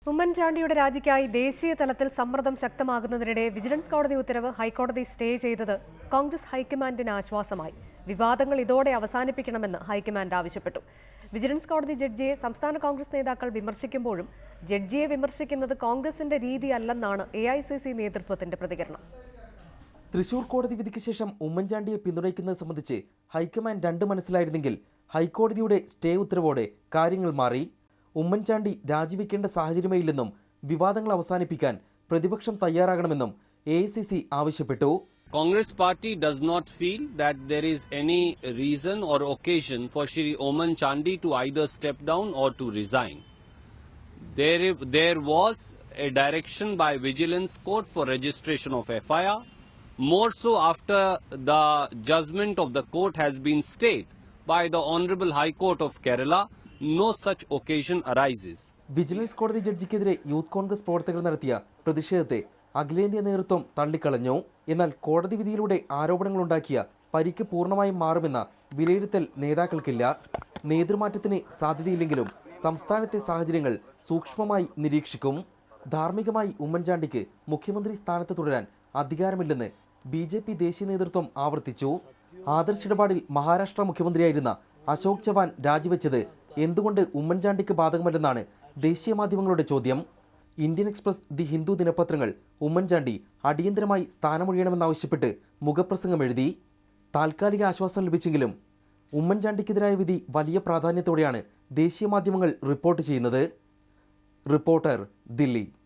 ഉമ്മൻചാണ്ടിയുടെ രാജിക്കായി ദേശീയ തലത്തിൽ സമ്മർദ്ദം ശക്തമാകുന്നതിനിടെ വിജിലൻസ് കോടതി ഉത്തരവ് ഹൈക്കോടതി സ്റ്റേ ചെയ്തത് കോൺഗ്രസ് ഹൈക്കമാൻഡിന് ആശ്വാസമായി. വിവാദങ്ങൾ ഇതോടെ അവസാനിപ്പിക്കണമെന്ന് ഹൈക്കമാൻഡ് ആവശ്യപ്പെട്ടു. വിജിലൻസ് കോടതി ജഡ്ജിയെ സംസ്ഥാന കോൺഗ്രസ് നേതാക്കൾ വിമർശിക്കുമ്പോഴും ജഡ്ജിയെ വിമർശിക്കുന്നത് കോൺഗ്രസിന്റെ രീതിയല്ലെന്നാണ് AICC നേതൃത്വത്തിന്റെ പ്രതികരണം. തൃശൂർ കോടതി വിധിക്ക് ശേഷം ഉമ്മൻചാണ്ടിയെ പിന്തുണയ്ക്കുന്നത് സംബന്ധിച്ച് ഹൈക്കമാൻഡ് രണ്ട് മനസ്സിലായിരുന്നെങ്കിൽ ഹൈക്കോടതിയുടെ സ്റ്റേ ഉത്തരവോടെ കാര്യങ്ങൾ മാറി. ഉമ്മൻചാണ്ടി രാജിവെക്കേണ്ട സാഹചര്യമേയില്ലെന്നും വിവാദങ്ങൾ അവസാനിപ്പിക്കാൻ പ്രതിപക്ഷം തയ്യാറാകണമെന്നും AICC ആവശ്യപ്പെട്ടു. Congress party does not feel that there is any reason or occasion for Shri Oman Chandi to either step down or to resign. There was a direction by Vigilance Court for registration of FIR. More so after the judgment of the court has been stayed by the Honorable High Court of Kerala, no such occasion arises. Vigilance കോടതി ജഡ്ജിക്കെതിരെ youth Congress പ്രവർത്തകർ നടത്തിയ പ്രതിഷേധത്തെ അഖിലേന്ത്യാ നേതൃത്വം തള്ളിക്കളഞ്ഞു. എന്നാൽ കോടതി വിധിയിലൂടെ ആരോപണങ്ങളുണ്ടാക്കിയ പരിക്ക് പൂർണ്ണമായും മാറുമെന്ന വിലയിരുത്തൽ നേതാക്കൾക്കില്ല. നേതൃമാറ്റത്തിന് സാധ്യതയില്ലെങ്കിലും സംസ്ഥാനത്തെ സാഹചര്യങ്ങൾ സൂക്ഷ്മമായി നിരീക്ഷിക്കും. ധാർമ്മികമായി ഉമ്മൻചാണ്ടിക്ക് മുഖ്യമന്ത്രി സ്ഥാനത്ത് തുടരാൻ അധികാരമില്ലെന്ന് BJP ദേശീയ നേതൃത്വം ആവർത്തിച്ചു. ആദർശ് ഇടപാടിൽ മഹാരാഷ്ട്ര മുഖ്യമന്ത്രിയായിരുന്ന അശോക് ചവാൻ രാജിവെച്ചത് എന്തുകൊണ്ട് ഉമ്മൻചാണ്ടിക്ക് ബാധകമല്ലെന്നാണ് ദേശീയ മാധ്യമങ്ങളുടെ ചോദ്യം. ഇന്ത്യൻ എക്സ്പ്രസ്, ദി ഹിന്ദു ദിനപത്രങ്ങൾ ഉമ്മൻചാണ്ടി അടിയന്തരമായി സ്ഥാനമൊഴിയണമെന്നാവശ്യപ്പെട്ട് മുഖപ്രസംഗം എഴുതി. താൽക്കാലിക ആശ്വാസം ലഭിച്ചെങ്കിലും ഉമ്മൻചാണ്ടിക്കെതിരായ വിധി വലിയ പ്രാധാന്യത്തോടെയാണ് ദേശീയ മാധ്യമങ്ങൾ റിപ്പോർട്ട് ചെയ്യുന്നത്. റിപ്പോർട്ടർ, ദില്ലി.